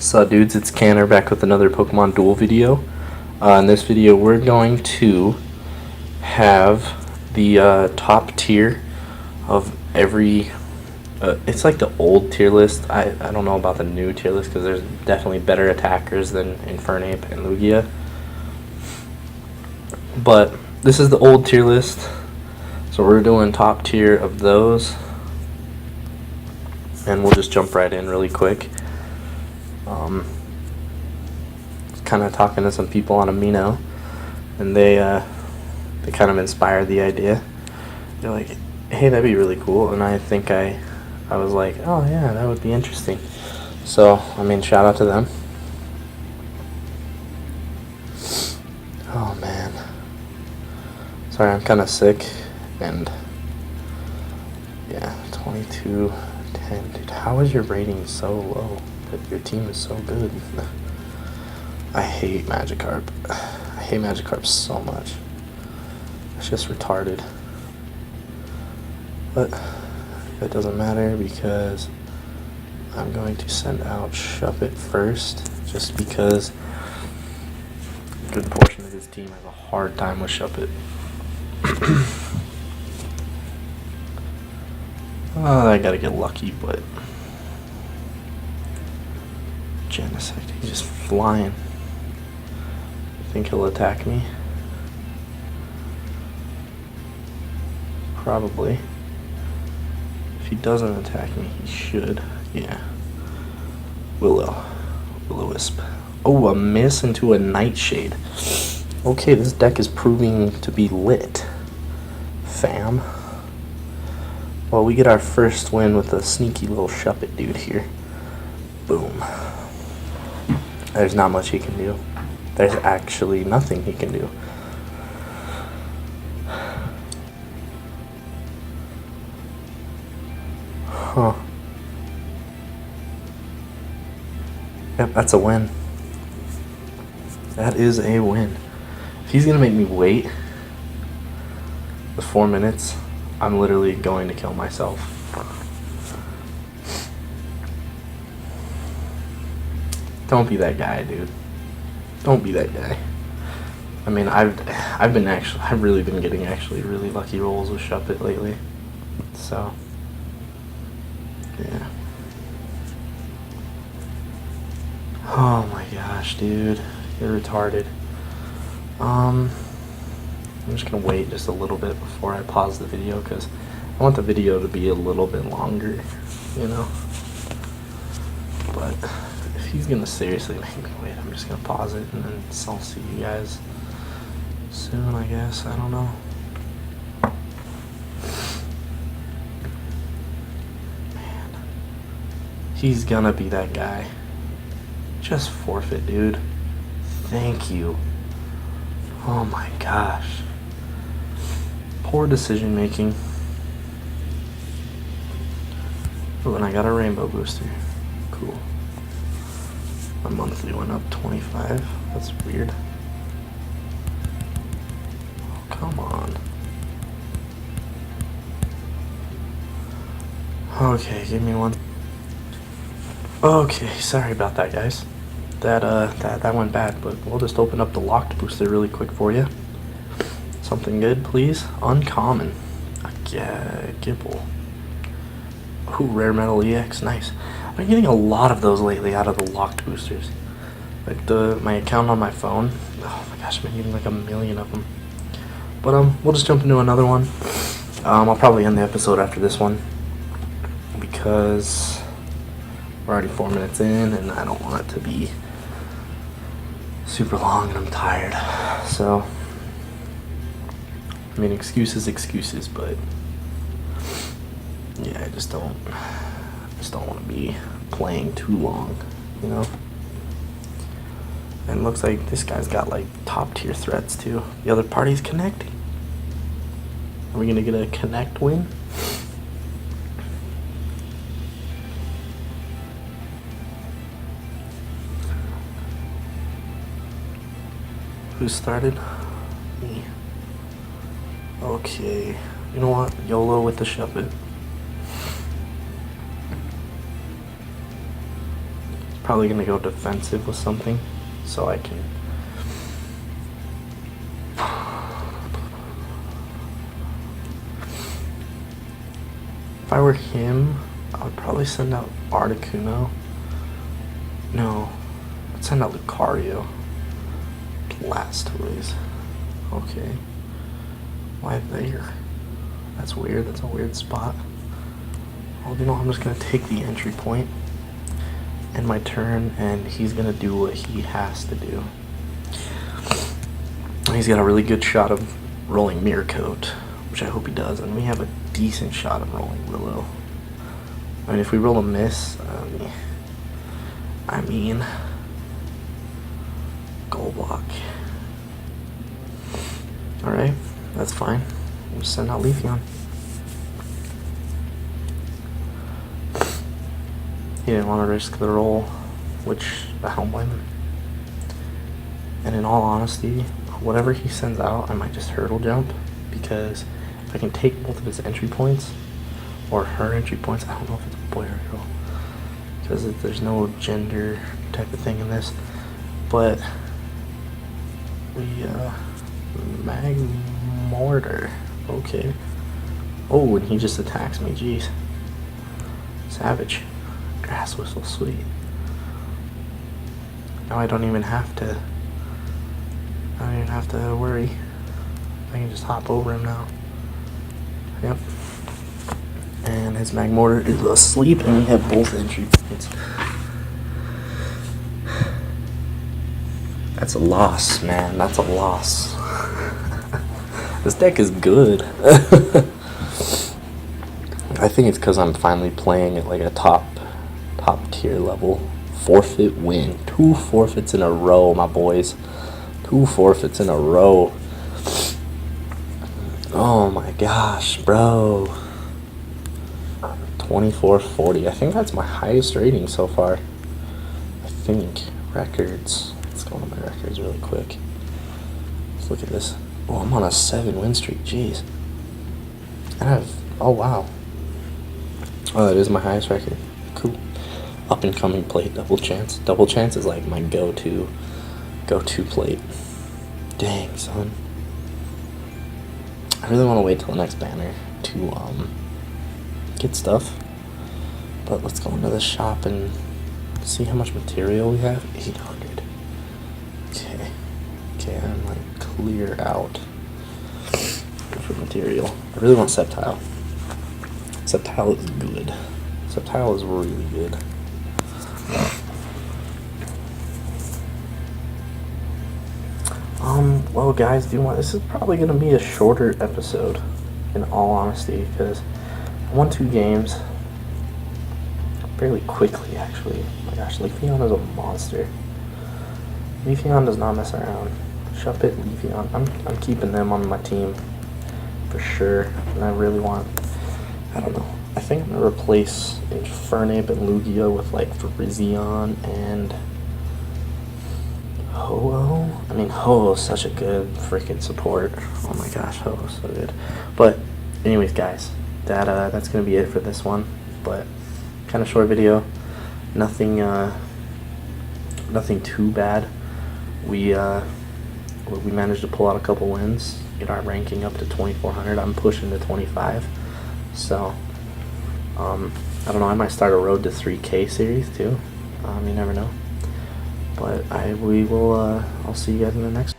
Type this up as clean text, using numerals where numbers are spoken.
So dudes, it's Canner back with another Pokemon Duel video. In this video we're going to have the top tier of every, it's like the old tier list. I don't know about the new tier list because there's definitely better attackers than Infernape and Lugia. But this is the old tier list, so we're doing top tier of those. And we'll just jump right in really quick. Kind of talking to some people on Amino, and they kind of inspired the idea. They're like, hey, that'd be really cool. And I think I was like, oh yeah, that would be interesting. So I mean, shout out to them. Oh man, sorry, I'm kind of sick. And yeah, 22-10. Dude, how is your rating so low? But your team is so good. I hate Magikarp. I hate Magikarp so much. It's just retarded. But it doesn't matter because I'm going to send out Shuppet first, just because a good portion of this team has a hard time with Shuppet. Oh, I gotta get lucky, but Genesect, he's just flying. Think he'll attack me? Probably. If he doesn't attack me, he should. Yeah. Will-O-Wisp. Oh, a miss into a Nightshade. Okay, this deck is proving to be lit, fam. Well, we get our first win with a sneaky little Shuppet dude here. Boom. There's not much he can do. There's actually nothing he can do. Huh. Yep, that's a win. That is a win. If he's gonna make me wait the 4 minutes, I'm literally going to kill myself. Don't be that guy, dude. Don't be that guy. I mean, I've really been getting really lucky rolls with Shuppet lately. So, yeah. Oh my gosh, dude. You're retarded. I'm just gonna wait just a little bit before I pause the video because I want the video to be a little bit longer, you know? But if he's gonna seriously make me wait, I'm just gonna pause it and then I'll see you guys soon, I guess. I don't know. Man. He's gonna be that guy. Just forfeit, dude. Thank you. Oh my gosh. Poor decision making. Oh, and I got a rainbow booster. Cool. My monthly went up 25. That's weird. Oh, come on. Okay, give me one. Okay, sorry about that, guys. That went bad, but we'll just open up the locked booster really quick for you. Something good, please. Uncommon. A Gibble. Ooh, rare metal EX, nice. I've been getting a lot of those lately out of the locked boosters. Like my account on my phone. Oh my gosh, I've been getting like a million of them. But we'll just jump into another one. I'll probably end the episode after this one because we're already 4 minutes in, and I don't want it to be super long, and I'm tired. So, I mean, excuses, but yeah, I just don't want to be playing too long, you know. And it looks like this guy's got like top tier threats too. The other party's connecting. Are we gonna get a connect win? Who started? Me. Okay. You know what? YOLO with the Shuppet. probably gonna go defensive with something so I can. If I were him, I would probably send out Articuno. No, I'd send out Lucario. Blastoise. Okay. Why there? That's weird. That's a weird spot. Well, you know, I'm just gonna take the entry point, end my turn, and he's gonna do what he has to do. He's got a really good shot of rolling Mirror Coat, which I hope he does, and we have a decent shot of rolling Willow. I mean, if we roll a miss, I mean, goal block. Alright, that's fine. We'll just send out Leafeon. He didn't want to risk the roll, which I don't blame him. And in all honesty, whatever he sends out, I might just hurdle jump, because if I can take both of his entry points, or her entry points, I don't know if it's a boy or a girl, because there's no gender type of thing in this, but we, Magmortar, okay. Oh, and he just attacks me, jeez. Savage. Grass Whistle, sweet. Now I don't even have to worry. I can just hop over him now. Yep. And his Magmortar is asleep, and we have both entry points. That's a loss, man. That's a loss. This deck is good. I think it's because I'm finally playing at like a top tier level. Forfeit win. 2 forfeits in a row, my boys. 2 forfeits in a row. Oh my gosh, bro. 2440. I think that's my highest rating so far. I think. Records. Let's go on my records really quick. Let's look at this. Oh, I'm on a 7 win streak. Jeez. And oh wow. Oh, that is my highest record. Cool. Up and coming plate, double chance. Double chance is like my go-to plate. Dang, son. I really want to wait till the next banner to get stuff. But let's go into the shop and see how much material we have. 800. Okay. Okay, I'm like clear out for material. I really want Sceptile. Sceptile is good. Sceptile is really good. Well guys, this is probably going to be a shorter episode, in all honesty, because I won 2 games fairly quickly, actually. Oh my gosh, Leafeon is a monster. Leafeon does not mess around. Shuppet, Leafeon. I'm keeping them on my team for sure, and I really want, I don't know, I think I'm going to replace Infernape and Lugia with like Virizion and Ho-Oh. I mean, Ho-Oh's such a good freaking support. Oh my gosh, Ho-Oh's so good. But anyways, guys, that's gonna be it for this one. But kind of short video. Nothing too bad. We managed to pull out a couple wins, get our ranking up to 2,400. I'm pushing to 25. So I don't know. I might start a road to 3K series too. You never know. But I'll see you guys in the next.